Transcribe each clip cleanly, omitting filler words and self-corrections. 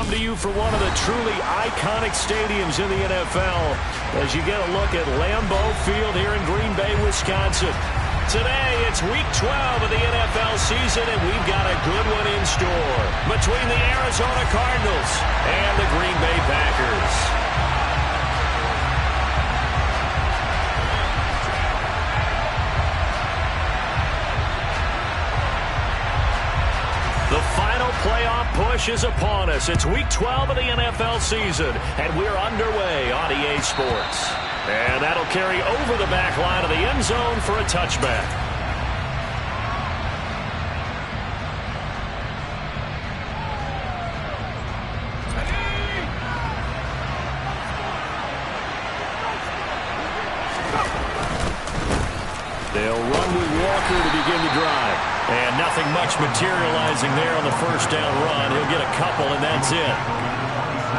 come to you from one of the truly iconic stadiums in the NFL as you get a look at Lambeau Field here in Green Bay, Wisconsin. Today, it's Week 12 of the NFL season, and we've got a good one in store between the Arizona Cardinals and the Green Bay Packers. The final playoff push is upon us. It's Week 12 of the NFL season, and we're underway on EA Sports. And that'll carry over the back line of the end zone for a touchback. They'll run with Walker to begin the drive. And nothing much materializing there on the first down run. He'll get a couple, and that's it.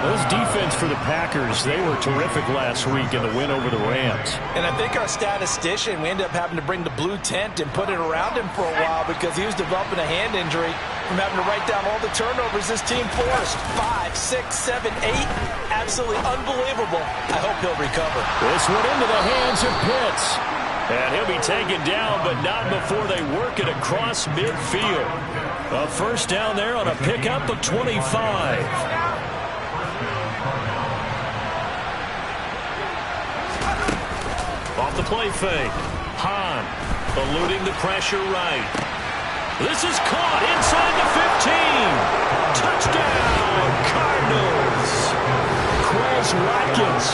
Those defense for the Packers, they were terrific last week in the win over the Rams. And I think our statistician, we ended up having to bring the blue tent and put it around him for a while because he was developing a hand injury from having to write down all the turnovers this team forced. 5, 6, 7, 8. Absolutely unbelievable. I hope he'll recover. This one into the hands of Pitts. And he'll be taken down, but not before they work it across midfield. A first down there on a pickup of 25. Off the play fake. Hahn eluding the pressure right. This is caught inside the 15. Touchdown, Cardinals. Quez Watkins,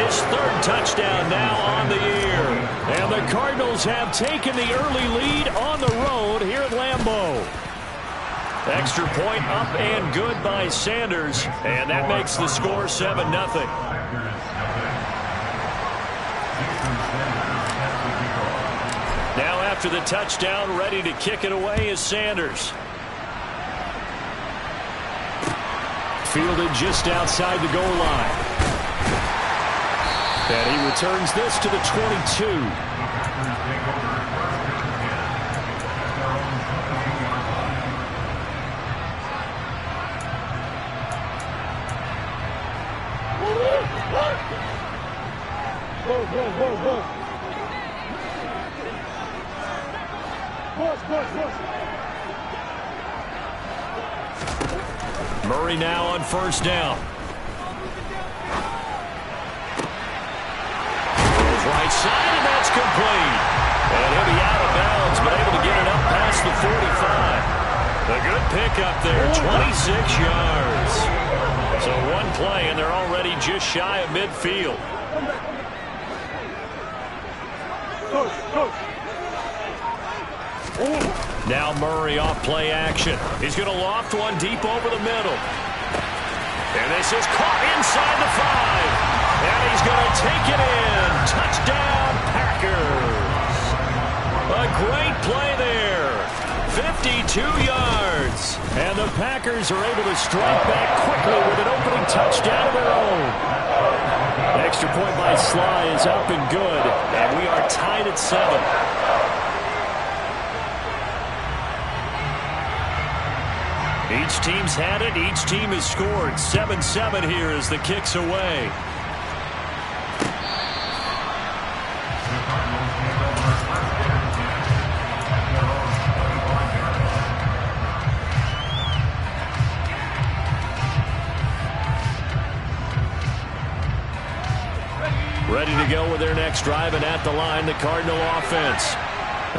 his third touchdown now on the year. And the Cardinals have taken the early lead on the road here at Lambeau. Extra point up and good by Sanders. And that makes the score 7-0. Now after the touchdown, ready to kick it away is Sanders. Fielded just outside the goal line. And he returns this to the 22. Murray now on first down. Right side, and that's complete. And he'll be out of bounds, but able to get it up past the 45. A good pickup there, 26 yards. So one play, and they're already just shy of midfield. Now Murray off play action. He's going to loft one deep over the middle. And this is caught inside the 5. And he's going to take it in. Touchdown, Packers. A great play there. 52 yards. And the Packers are able to strike back quickly with an opening touchdown of their own. Extra point by Sly is up and good. And we are tied at 7. Each team's had it. Each team has scored. 7-7 here as the kick's away. Ready to go with their next drive, and at the line, the Cardinal offense.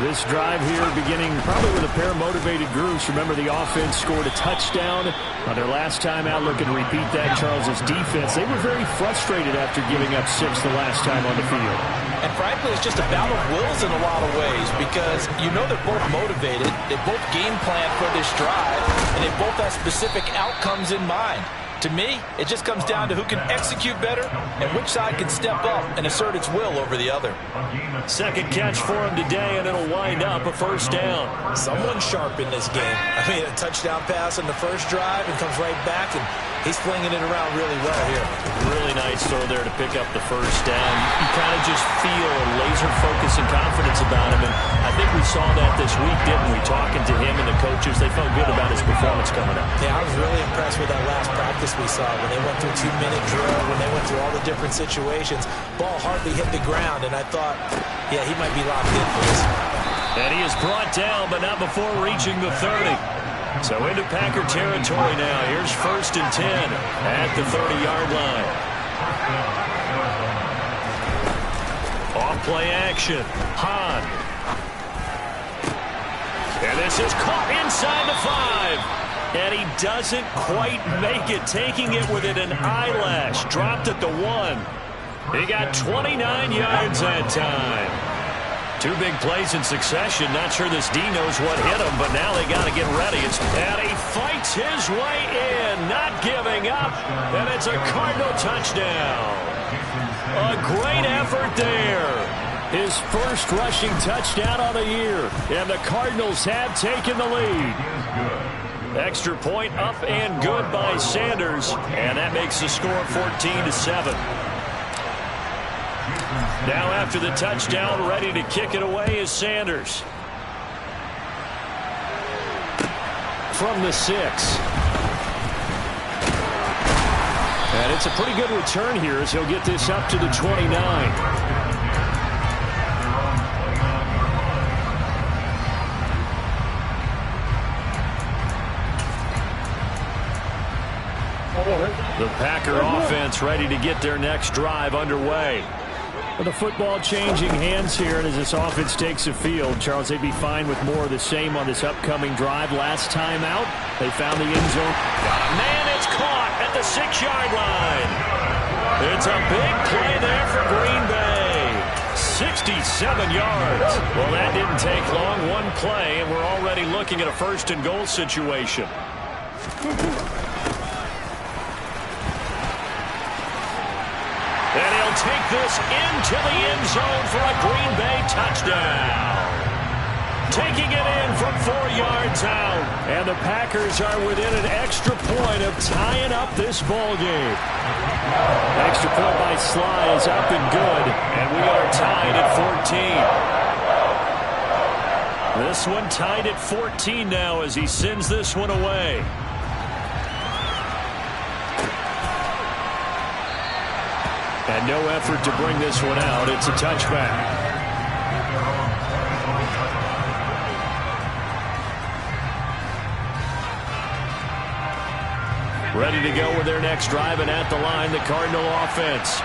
This drive here beginning probably with a pair of motivated groups. Remember, the offense scored a touchdown on their last time out. Looking to repeat that. Charles's defense, they were very frustrated after giving up 6 the last time on the field. And frankly, it's just a battle of wills in a lot of ways because you know they're both motivated. They both game plan for this drive, and they both have specific outcomes in mind. To me, it just comes down to who can execute better and which side can step up and assert its will over the other. Second catch for him today, and it'll wind up a first down. Someone sharp in this game. I mean, a touchdown pass on the first drive and comes right back, and He's flinging it around really well here. Really nice throw there to pick up the first down. You kind of just feel a laser focus and confidence about him, and I think we saw that this week, didn't we? Talking to him and the coaches, they felt good about his performance coming up. Yeah, I was really impressed with that last practice we saw when they went through 2-minute drill, when they went through all the different situations. Ball hardly hit the ground, and I thought, yeah, he might be locked in for this. And he is brought down, but not before reaching the 30. So into Packer territory now. Here's 1st and 10 at the 30-yard line. Off-play action. Hahn. And this is caught inside the 5. And he doesn't quite make it, taking it within an eyelash. Dropped at the 1. He got 29 yards that time. 2 big plays in succession. Not sure this D knows what hit him, but now they got to get ready. And he fights his way in, not giving up. And it's a Cardinal touchdown. A great effort there. His first rushing touchdown of the year. And the Cardinals have taken the lead. Extra point up and good by Sanders. And that makes the score 14-7. Now after the touchdown, ready to kick it away is Sanders. From the 6. And it's a pretty good return here as he'll get this up to the 29. The Packer offense ready to get their next drive underway. With the football changing hands here, and as this offense takes the field, Charles, they'd be fine with more of the same on this upcoming drive. Last time out, they found the end zone. Got a man, it's caught at the 6-yard line. It's a big play there for Green Bay. 67 yards. Well, that didn't take long. One play, and we're already looking at a 1st and goal situation. And he'll take this into the end zone for a Green Bay touchdown. Taking it in from 4 yards out. And the Packers are within an extra point of tying up this ball game. Extra point by Sly is up and good. And we are tied at 14. This one tied at 14 now as he sends this one away. And no effort to bring this one out. It's a touchback. Ready to go with their next drive, and at the line, the Cardinal offense.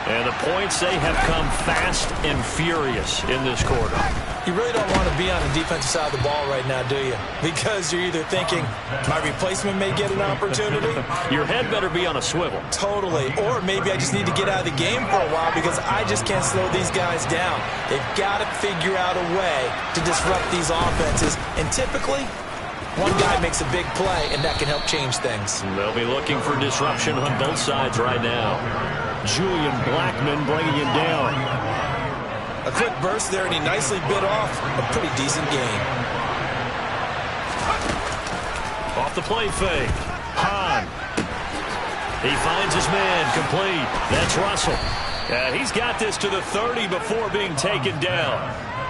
And the points, they have come fast and furious in this quarter. You really don't want to be on the defensive side of the ball right now, do you? Because you're either thinking, my replacement may get an opportunity. Your head better be on a swivel. Totally. Or maybe I just need to get out of the game for a while because I just can't slow these guys down. They've got to figure out a way to disrupt these offenses. And typically, one guy makes a big play, and that can help change things. They'll be looking for disruption on both sides right now. Julian Blackmon bringing him down. A quick burst there, and he nicely bit off a pretty decent gain. Off the play fake. Hahn. He finds his man complete. That's Russell. He's got this to the 30 before being taken down.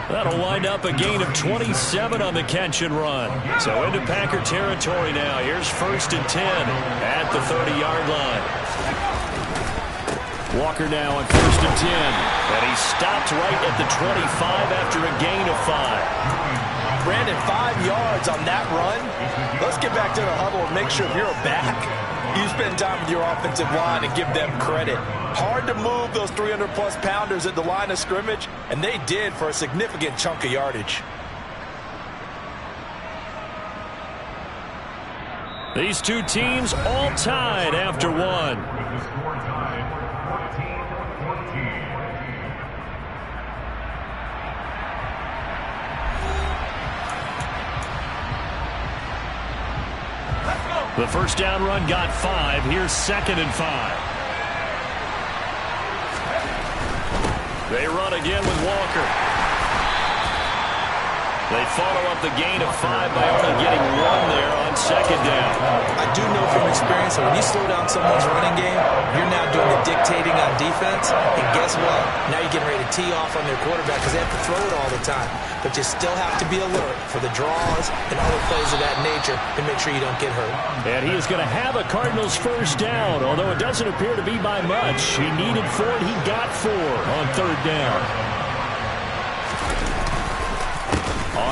That'll wind up a gain of 27 on the catch and run. So into Packer territory now. Here's 1st and 10 at the 30-yard line. Walker now on 1st and 10. And he stopped right at the 25 after a gain of 5. Brandon, 5 yards on that run. Let's get back to the huddle and make sure if you're a back, you spend time with your offensive line and give them credit. Hard to move those 300-plus pounders at the line of scrimmage, and they did for a significant chunk of yardage. These two teams all tied after one. The first down run got 5. Here's 2nd and 5. They run again with Walker. They follow up the gain of 5 by only getting 1 there on second down. I do know from experience that when you slow down someone's running game, you're now doing the dictating on defense. And guess what? Now you're getting ready to tee off on their quarterback because they have to throw it all the time. But you still have to be alert for the draws and other plays of that nature to make sure you don't get hurt. And he is going to have a Cardinals first down, although it doesn't appear to be by much. He needed 4, and he got 4 on third down.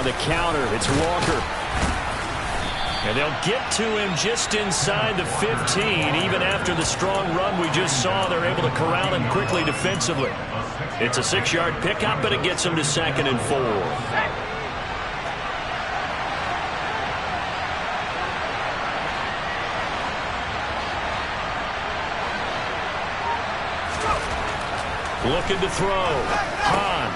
On the counter, it's Walker. And they'll get to him just inside the 15. Even after the strong run we just saw, they're able to corral him quickly defensively. It's a 6-yard pickup, but it gets him to 2nd and 4. Looking to throw. Hahn.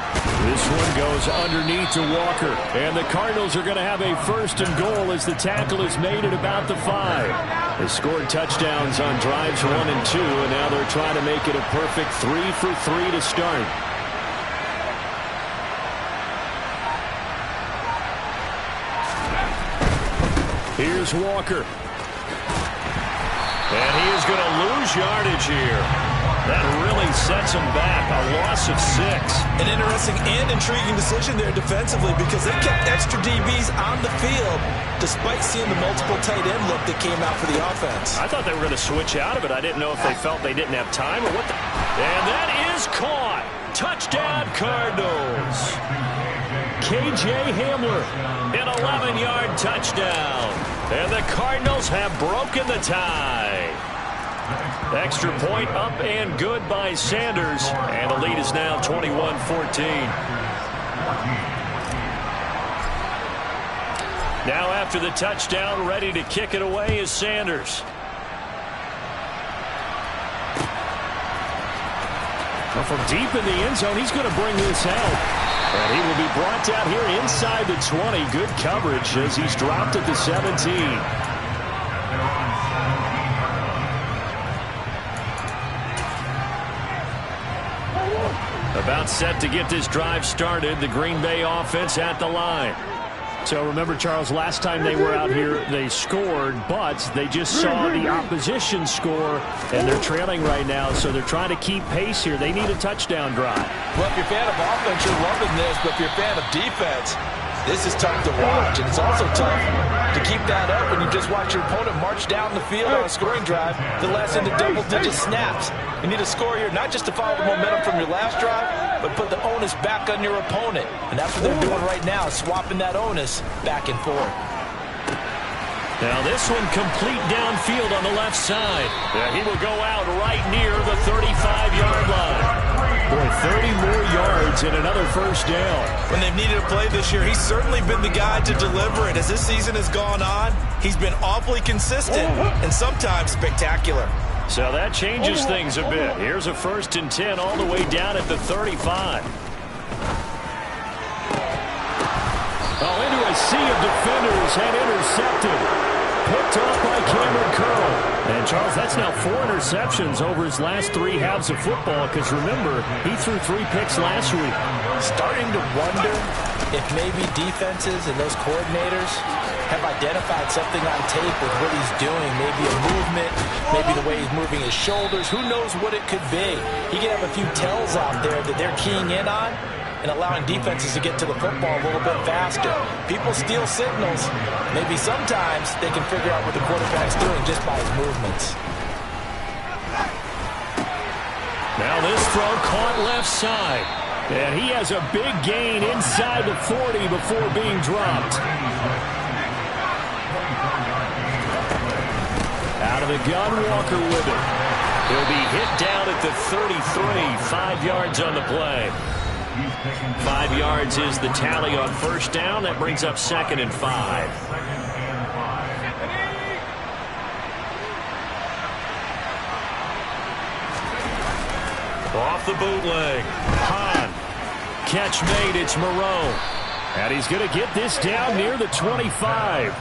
This one goes underneath to Walker. And the Cardinals are going to have a 1st and goal as the tackle is made at about the 5. They scored touchdowns on drives 1 and 2, and now they're trying to make it a perfect 3 for 3 to start. Here's Walker. And he is going to lose yardage here. That really sets him back, a loss of 6. An interesting and intriguing decision there defensively because they kept extra DBs on the field despite seeing the multiple tight end look that came out for the offense. I thought they were going to switch out of it. I didn't know if they felt they didn't have time or what. And that is caught. Touchdown, Cardinals. KJ Hamler, an 11-yard touchdown. And the Cardinals have broken the tie. Extra point up and good by Sanders. And the lead is now 21-14. Now after the touchdown, ready to kick it away is Sanders. Well, from deep in the end zone, he's going to bring this out. And he will be brought down here inside the 20. Good coverage as he's dropped at the 17. About set to get this drive started. The Green Bay offense at the line. So remember, Charles, last time they were out here, they scored, but they just saw the opposition score, and they're trailing right now, so they're trying to keep pace here. They need a touchdown drive. Well, if you're a fan of offense, you're loving this, but if you're a fan of defense, this is tough to watch, and it's also tough to keep that up when you just watch your opponent march down the field on a scoring drive the last into double-digit snaps. You need a score here, not just to follow the momentum from your last drive, but put the onus back on your opponent. And that's what they're doing right now, swapping that onus back and forth. Now this one complete downfield on the left side. Yeah, he will go out right near the 35-yard line. Boy, 30 more yards and another first down. When they've needed a play this year, he's certainly been the guy to deliver it. As this season has gone on, he's been awfully consistent and sometimes spectacular. So that changes things a bit. Here's a 1st and 10 all the way down at the 35. Oh, into a sea of defenders and intercepted. Picked off by Cameron Curl. And, Charles, that's now 4 interceptions over his last 3 halves of football because, remember, he threw 3 picks last week. Starting to wonder if maybe defenses and those coordinators have identified something on tape with what he's doing. Maybe a movement, maybe the way he's moving his shoulders. Who knows what it could be? He could have a few tells out there that they're keying in on and allowing defenses to get to the football a little bit faster. People steal signals. Maybe sometimes they can figure out what the quarterback's doing just by his movements. Now this throw caught left side. And he has a big gain inside the 40 before being dropped. Out of the gun, Walker with it. He'll be hit down at the 33, 5 yards on the play. 5 yards is the tally on first down. That brings up 2nd and 5. Off the bootleg. Hahn. Catch made. It's Moreau. And he's going to get this down near the 25.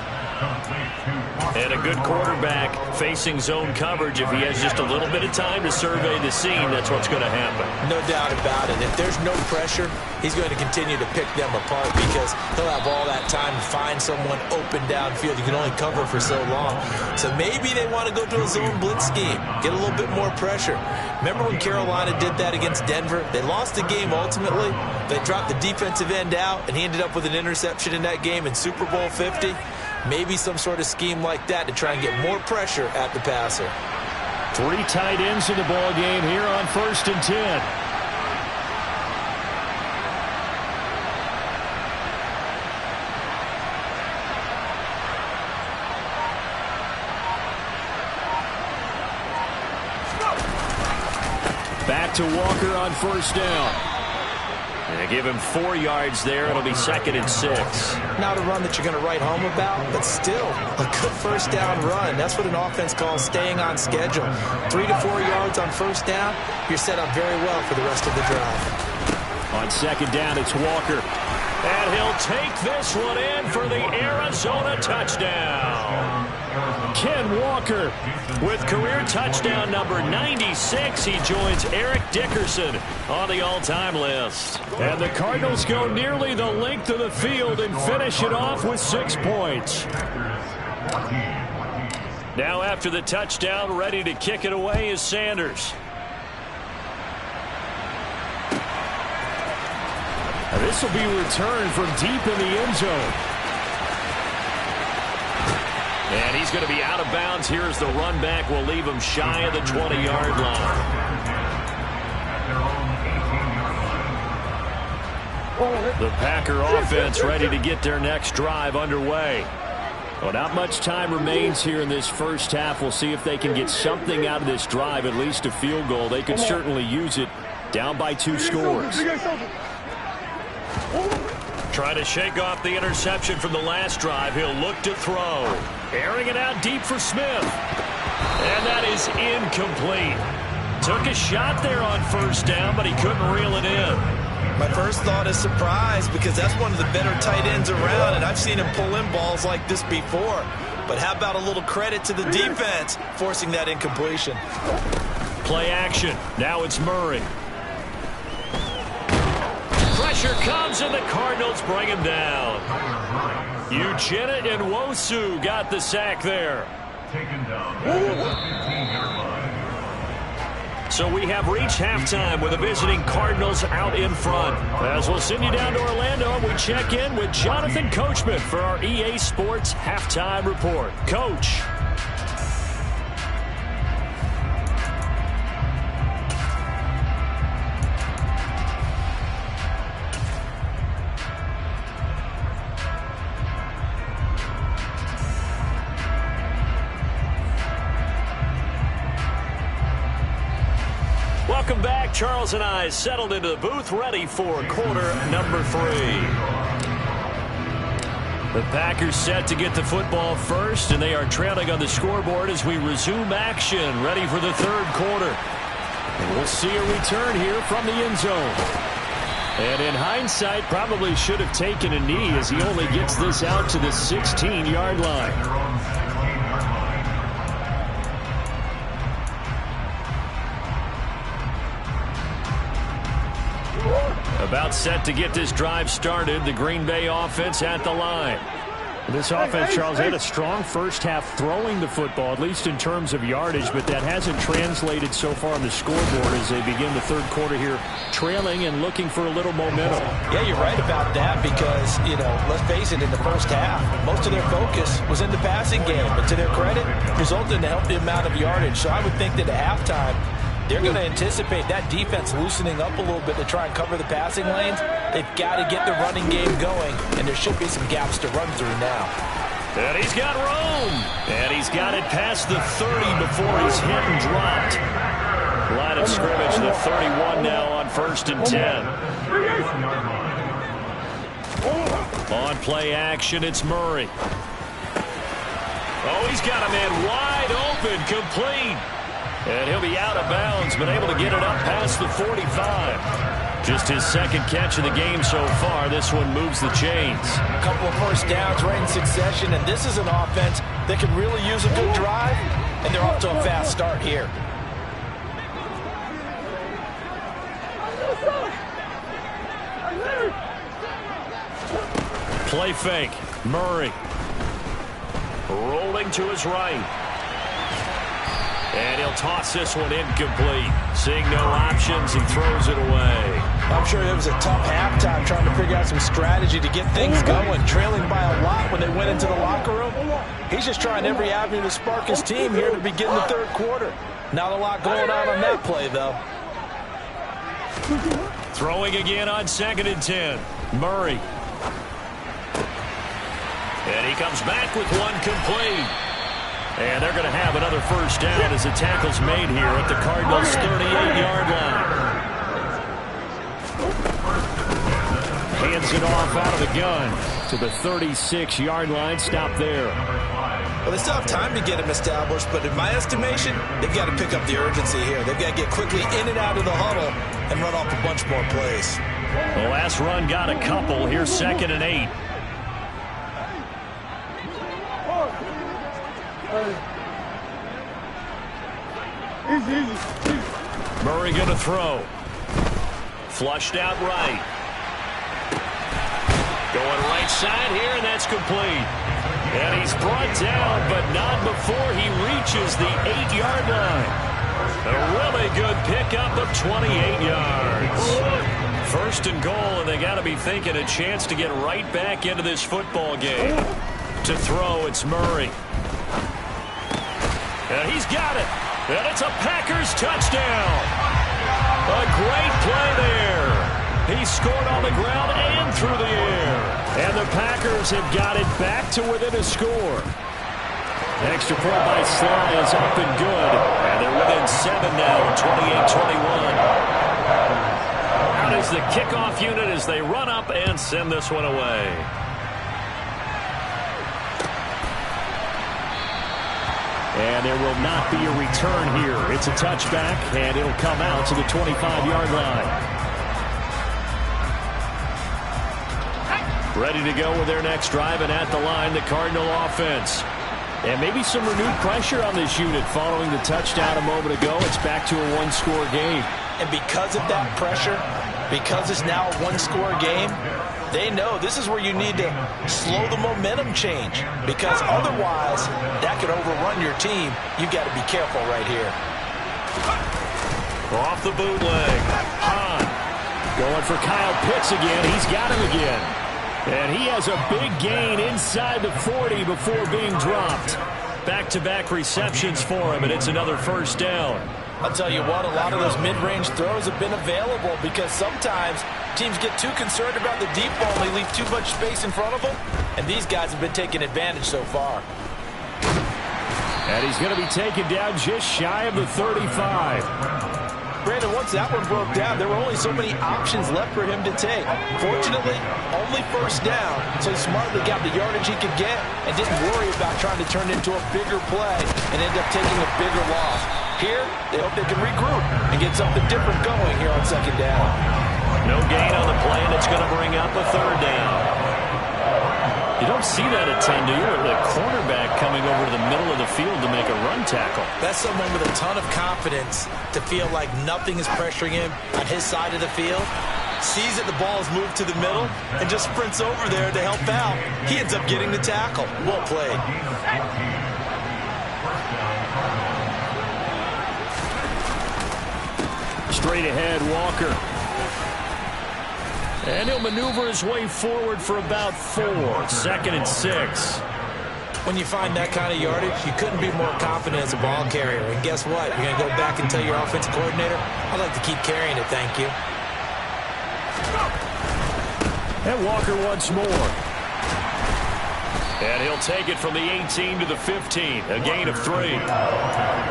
And a good quarterback facing zone coverage. If he has just a little bit of time to survey the scene, that's what's going to happen. No doubt about it. If there's no pressure, he's going to continue to pick them apart because he'll have all that time to find someone open downfield. You can only cover for so long. So maybe they want to go to a zone blitz scheme, get a little bit more pressure. Remember when Carolina did that against Denver? They lost the game ultimately. They dropped the defensive end out, and he ended up with an interception in that game in Super Bowl 50. Maybe some sort of scheme like that to try and get more pressure at the passer. 3 tight ends in the ball game here on 1st and 10. Back to Walker on 1st down. And they give him 4 yards there. It'll be 2nd and 6. Not a run that you're going to write home about, but still a good 1st down run. That's what an offense calls staying on schedule. 3 to 4 yards on 1st down, you're set up very well for the rest of the drive. On 2nd down, it's Walker. And he'll take this one in for the Arizona touchdown. Ken Walker with career touchdown number 96. He joins Eric Dickerson on the all-time list. And the Cardinals go nearly the length of the field and finish it off with 6 points. Now after the touchdown, ready to kick it away is Sanders. This will be returned from deep in the end zone. And he's going to be out of bounds. Here's the run back. Will leave him shy of the 20-yard line. The Packer offense ready to get their next drive underway. Well, not much time remains here in this first half. We'll see if they can get something out of this drive, at least a field goal. They could certainly use it. Down by 2 scores. Trying to shake off the interception from the last drive. He'll look to throw. Airing it out deep for Smith. And that is incomplete. Took a shot there on 1st down, but he couldn't reel it in. My first thought is surprise because that's one of the better tight ends around, and I've seen him pull in balls like this before. But how about a little credit to the defense forcing that incompletion? Play action. Now it's Murray. Pressure comes, and the Cardinals bring him down. Uchenna and Nwosu got the sack there. So we have reached halftime with the visiting Cardinals out in front. As we'll send you down to Orlando, we check in with Jonathan Coachman for our EA Sports Halftime Report. Coach. Welcome back. Charles and I settled into the booth, ready for quarter number 3. The Packers set to get the football first, and they are trailing on the scoreboard as we resume action, ready for the 3rd quarter. And we'll see a return here from the end zone. And in hindsight, probably should have taken a knee as he only gets this out to the 16-yard line. About set to get this drive started. The Green Bay offense at the line. This offense, Charles, had a strong first half throwing the football, at least in terms of yardage, but that hasn't translated so far on the scoreboard as they begin the 3rd quarter here, trailing and looking for a little momentum. Yeah, you're right about that because, let's face it, in the first half, most of their focus was in the passing game, but to their credit, resulted in a healthy amount of yardage. So I would think that at halftime, they're going to anticipate that defense loosening up a little bit to try and cover the passing lanes. They've got to get the running game going, and there should be some gaps to run through now. And he's got room. And he's got it past the 30 before he's hit and dropped. Line of scrimmage, the 31 now on 1st and 10. On play action, it's Murray. Oh, he's got a man wide open, complete. And he'll be out of bounds, but able to get it up past the 45. Just his second catch of the game so far. This one moves the chains. A couple of first downs right in succession, and this is an offense that can really use a good drive, and they're off to a fast start here. Play fake. Murray. Rolling to his right. And he'll toss this one incomplete. Seeing no options, he throws it away. I'm sure it was a tough halftime trying to figure out some strategy to get things going, trailing by a lot when they went into the locker room. He's just trying every avenue to spark his team here to begin the third quarter. Not a lot going on that play, though. Throwing again on 2nd and 10. Murray. And he comes back with one complete. And they're going to have another first down as the tackle's made here at the Cardinals' 38-yard line. Hands it off out of the gun to the 36-yard line. Stop there. Well, they still have time to get him established, but in my estimation, they've got to pick up the urgency here. They've got to get quickly in and out of the huddle and run off a bunch more plays. The last run got a couple. Here's 2nd and 8. Murray going to throw. Flushed out right. Going right side here, and that's complete. And he's brought down, but not before he reaches the 8-yard line. A really good pickup of 28 yards. First and goal, and they got to be thinking a chance to get right back into this football game. To throw, it's Murray. And he's got it. And it's a Packers touchdown. A great play there. He scored on the ground and through the air. And the Packers have got it back to within a score. Extra point by Sly is up and good. And they're within 7 now, 28-21. Out is the kickoff unit as they run up and send this one away. And there will not be a return here. It's a touchback, and it'll come out to the 25-yard line. Ready to go with their next drive, and at the line, the Cardinal offense. And maybe some renewed pressure on this unit following the touchdown a moment ago. It's back to a one-score game. And because of that pressure, because it's now a one-score game, they know this is where you need to slow the momentum change, because otherwise that could overrun your team. You've got to be careful right here. Off the bootleg. Hahn going for Kyle Pitts again. He's got him again. And he has a big gain inside the 40 before being dropped. Back-to-back receptions for him, and it's another first down. I'll tell you what, a lot of those mid-range throws have been available because sometimes teams get too concerned about the deep ball and they leave too much space in front of them, and these guys have been taking advantage so far. And he's going to be taken down just shy of the 35. Brandon, once that one broke down, there were only so many options left for him to take. Fortunately, only first down, so he smartly got the yardage he could get and didn't worry about trying to turn it into a bigger play and end up taking a bigger loss. Here, they hope they can regroup and get something different going here on second down. No gain on the play, and it's going to bring up a third down. You don't see that a ton, do you? The cornerback coming over to the middle of the field to make a run tackle. That's someone with a ton of confidence to feel like nothing is pressuring him on his side of the field. Sees that the ball is moved to the middle and just sprints over there to help out. He ends up getting the tackle. Well played. Straight ahead, Walker. And he'll maneuver his way forward for about 4. 2nd and 6. When you find that kind of yardage, you couldn't be more confident as a ball carrier. And guess what? You're going to go back and tell your offensive coordinator, I'd like to keep carrying it, thank you. And Walker once more. And he'll take it from the 18 to the 15. A gain of 3.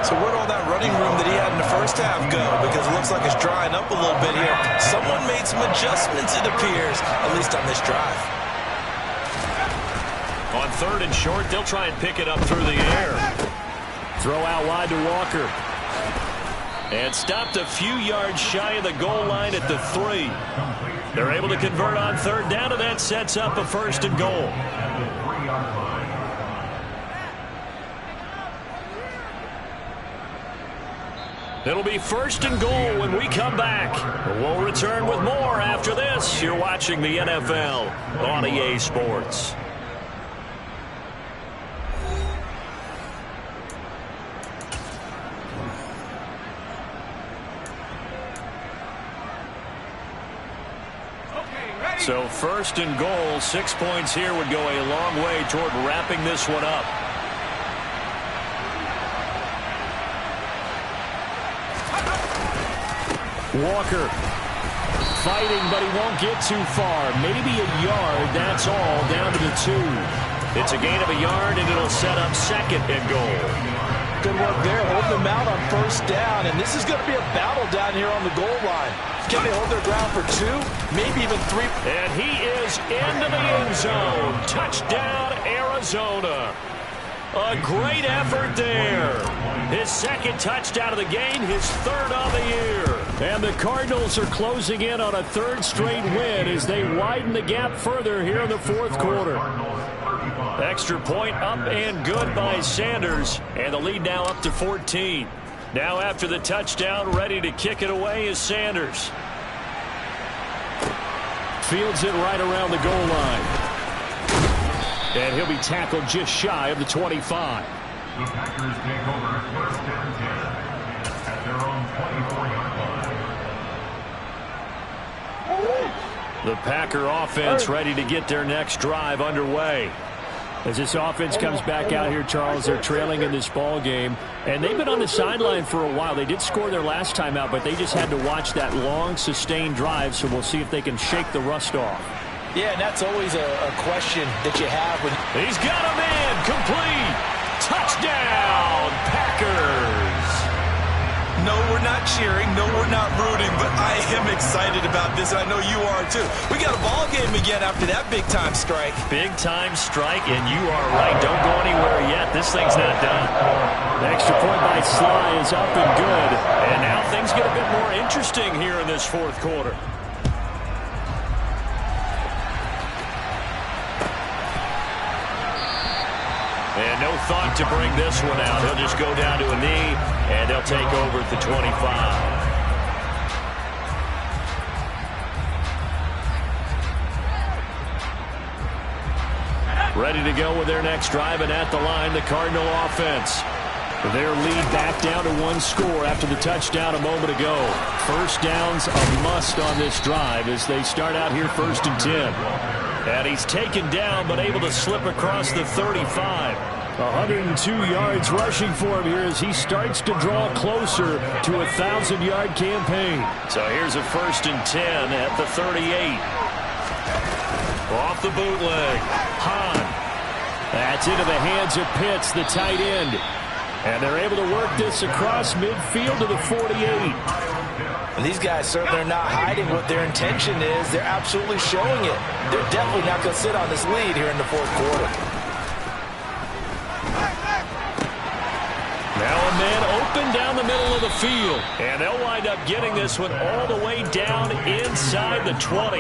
So where'd all that running room that he had in the first half go? Because it looks like it's drying up a little bit here. Someone made some adjustments, it appears, at least on this drive. On 3rd and short, they'll try and pick it up through the air. Throw out wide to Walker. And stopped a few yards shy of the goal line at the 3. They're able to convert on third down, and that sets up a 1st and goal. It'll be 1st and goal when we come back. We'll return with more after this. You're watching the NFL on EA Sports. So 1st and goal, 6 points here would go a long way toward wrapping this one up. Walker fighting, but he won't get too far. Maybe a yard, that's all, down to the 2. It's a gain of a yard, and it'll set up 2nd and goal. Good work there. Hold them out on 1st down, and this is going to be a battle down here on the goal line. Can they hold their ground for 2, maybe even 3? And he is into the end zone. Touchdown, Arizona. A great effort there. His 2nd touchdown of the game, his 3rd of the year. And the Cardinals are closing in on a 3rd straight win as they widen the gap further here in the 4th quarter. Extra point up and good by Sanders. And the lead now up to 14. Now after the touchdown, ready to kick it away is Sanders. Fields it right around the goal line. And he'll be tackled just shy of the 25. The Packers take over 1st and 10 at their own 24-yard line. The Packer offense ready to get their next drive underway. As this offense comes back out here, Charles, they're trailing in this ball game, and they've been on the sideline for a while. They did score their last time out, but they just had to watch that long, sustained drive, so we'll see if they can shake the rust off. Yeah, and that's always a question that you have when he's got him in, complete, touchdown, Packers. No, we're not cheering. No, we're not rooting, but I am excited about this, and I know you are too. We got a ball game again after that big-time strike. Big-time strike, and you are right. Don't go anywhere yet. This thing's not done. The extra point by Sly is up and good. And now things get a bit more interesting here in this 4th quarter. And no thought to bring this one out. He'll just go down to a knee, and they'll take over at the 25. Ready to go with their next drive, and at the line, the Cardinal offense. Their lead back down to 1 score after the touchdown a moment ago. 1st down's a must on this drive as they start out here 1st and 10. And he's taken down, but able to slip across the 35. 102 yards rushing for him here as he starts to draw closer to a 1,000-yard campaign. So here's a 1st and 10 at the 38. Off the bootleg. Hahn. That's into the hands of Pitts, the tight end. And they're able to work this across midfield to the 48. And these guys certainly are not hiding what their intention is. They're absolutely showing it. They're definitely not going to sit on this lead here in the 4th quarter. Now a man open down the middle of the field. And they'll wind up getting this one all the way down inside the 20.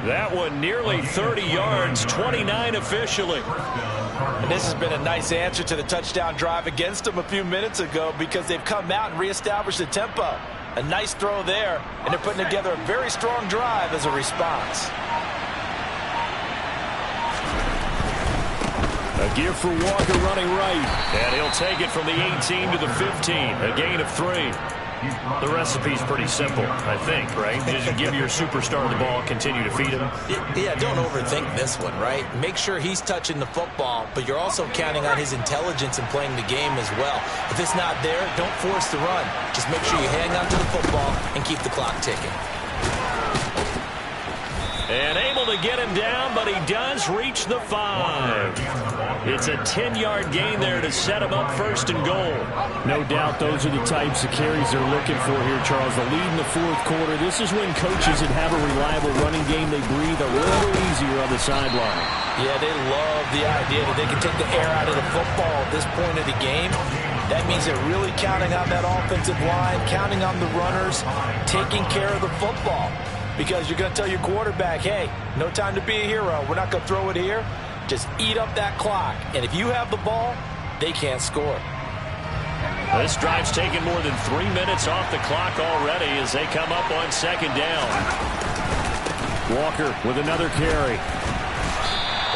That one nearly 30 yards, 29 officially. And this has been a nice answer to the touchdown drive against them a few minutes ago because they've come out and reestablished the tempo. A nice throw there, and they're putting together a very strong drive as a response. A give for Walker running right. And he'll take it from the 18 to the 15. A gain of 3. The recipe's pretty simple, I think, right? Just give your superstar the ball, continue to feed him. Yeah, don't overthink this one, right? Make sure he's touching the football, but you're also counting on his intelligence in playing the game as well. If it's not there, don't force the run. Just make sure you hang on to the football and keep the clock ticking. And able to get him down, but he does reach the 5. It's a 10-yard gain there to set him up 1st and goal. No doubt those are the types of carries they're looking for here, Charles. The lead in the 4th quarter. This is when coaches that have a reliable running game, they breathe a little easier on the sideline. Yeah, they love the idea that they can take the air out of the football at this point of the game. That means they're really counting on that offensive line, counting on the runners, taking care of the football. Because you're going to tell your quarterback, hey, no time to be a hero. We're not going to throw it here. Just eat up that clock. And if you have the ball, they can't score. This drive's taken more than 3 minutes off the clock already as they come up on second down. Walker with another carry.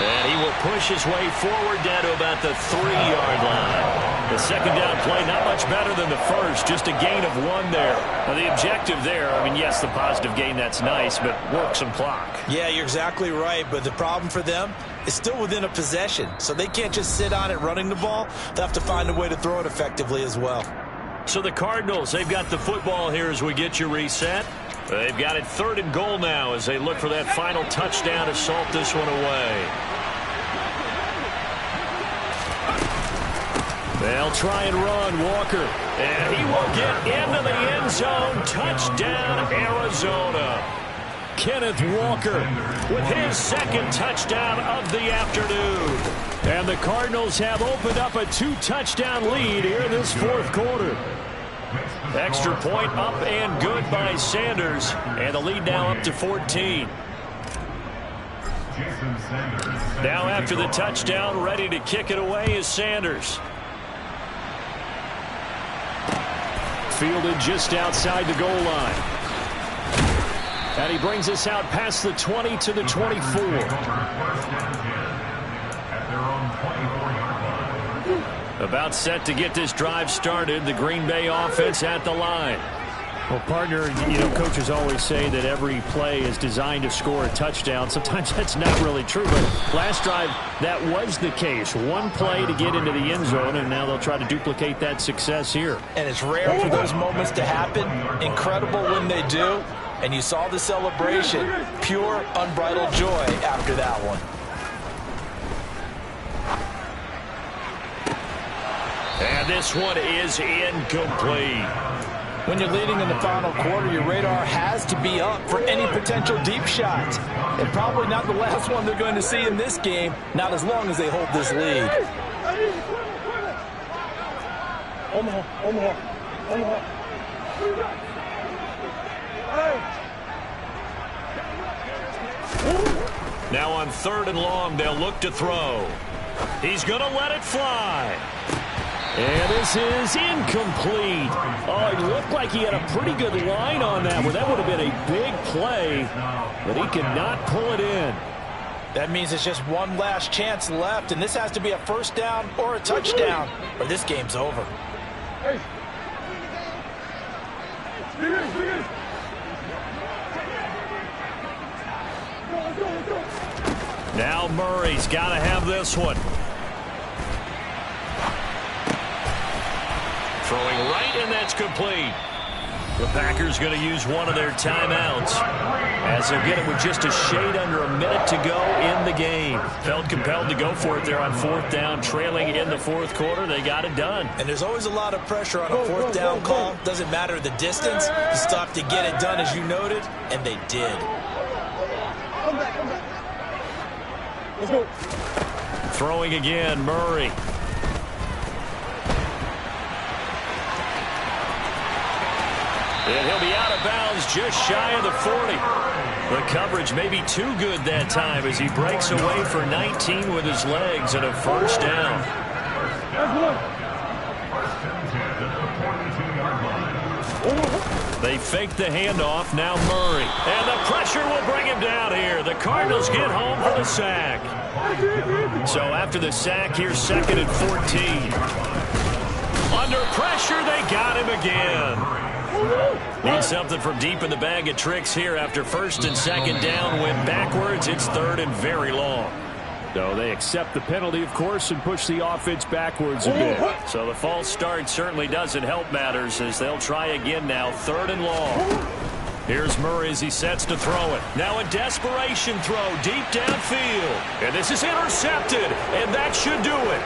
And he will push his way forward down to about the 3-yard line. The second down play not much better than the first, just a gain of 1 there. Now the objective there, I mean, yes, the positive gain, that's nice, but work some clock. Yeah, you're exactly right, but the problem for them is still within a possession, so they can't just sit on it running the ball. They'll have to find a way to throw it effectively as well. So the Cardinals, they've got the football here as we get you reset. They've got it 3rd and goal now as they look for that final touchdown to salt this one away. They'll try and run, Walker. And he will get into the end zone. Touchdown, Arizona. Kenneth Walker With his second touchdown of the afternoon. And the Cardinals have opened up a 2-touchdown lead here in this 4th quarter. Extra point up and good by Sanders. And the lead now up to 14. Now after the touchdown, ready to kick it away is Sanders. Fielded just outside the goal line. And he brings us out past the 20 to the 24. About set to get this drive started. The Green Bay offense at the line. Well, partner, you know, coaches always say that every play is designed to score a touchdown. Sometimes that's not really true, but last drive, that was the case. One play to get into the end zone, and now they'll try to duplicate that success here. And it's rare for those moments to happen. Incredible when they do. And you saw the celebration. Pure, unbridled joy after that one. And this one is incomplete. When you're leading in the final quarter, your radar has to be up for any potential deep shots. And probably not the last one they're going to see in this game, not as long as they hold this lead. Now on 3rd and long, they'll look to throw. He's going to let it fly. And this is incomplete. Oh, it looked like he had a pretty good line on that one. That would have been a big play, but he could not pull it in. That means it's just one last chance left, and this has to be a 1st down or a touchdown, or this game's over. Now Murray's got to have this one. Throwing right, and that's complete. The Packers going to use one of their timeouts as they'll get it with just a shade under a minute to go in the game. Felt compelled to go for it there on 4th down, trailing in the 4th quarter. They got it done. And there's always a lot of pressure on a 4th down call. Doesn't matter the distance. You stop to get it done, as you noted, and they did. Let's go. Throwing again, Murray. And he'll be out of bounds just shy of the 40. The coverage may be too good that time as he breaks away for 19 with his legs and a 1st down. They fake the handoff. Now Murray. And the pressure will bring him down here. The Cardinals get home for the sack. So after the sack, here's 2nd and 14. Under pressure, they got him again. Need something from deep in the bag of tricks here after 1st and 2nd down. Went backwards. It's 3rd and very long. No, they accept the penalty, of course, and push the offense backwards a bit. So the false start certainly doesn't help matters as they'll try again now. 3rd and long. Here's Murray as he sets to throw it. Now a desperation throw deep downfield. And this is intercepted, and that should do it.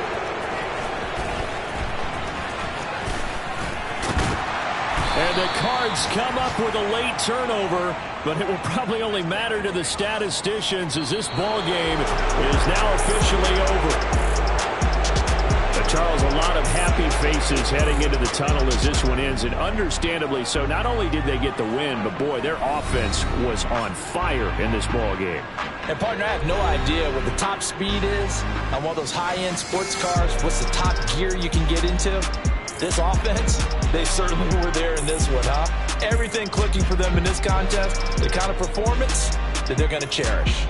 And the Cards come up with a late turnover, but it will probably only matter to the statisticians as this ball game is now officially over. But Charles, a lot of happy faces heading into the tunnel as this one ends, and understandably so. Not only did they get the win, but, boy, their offense was on fire in this ball game. And, partner, I have no idea what the top speed is on one of those high-end sports cars. What's the top gear you can get into? This offense, they certainly were there in this one, huh? Everything clicking for them in this contest, the kind of performance that they're going to cherish.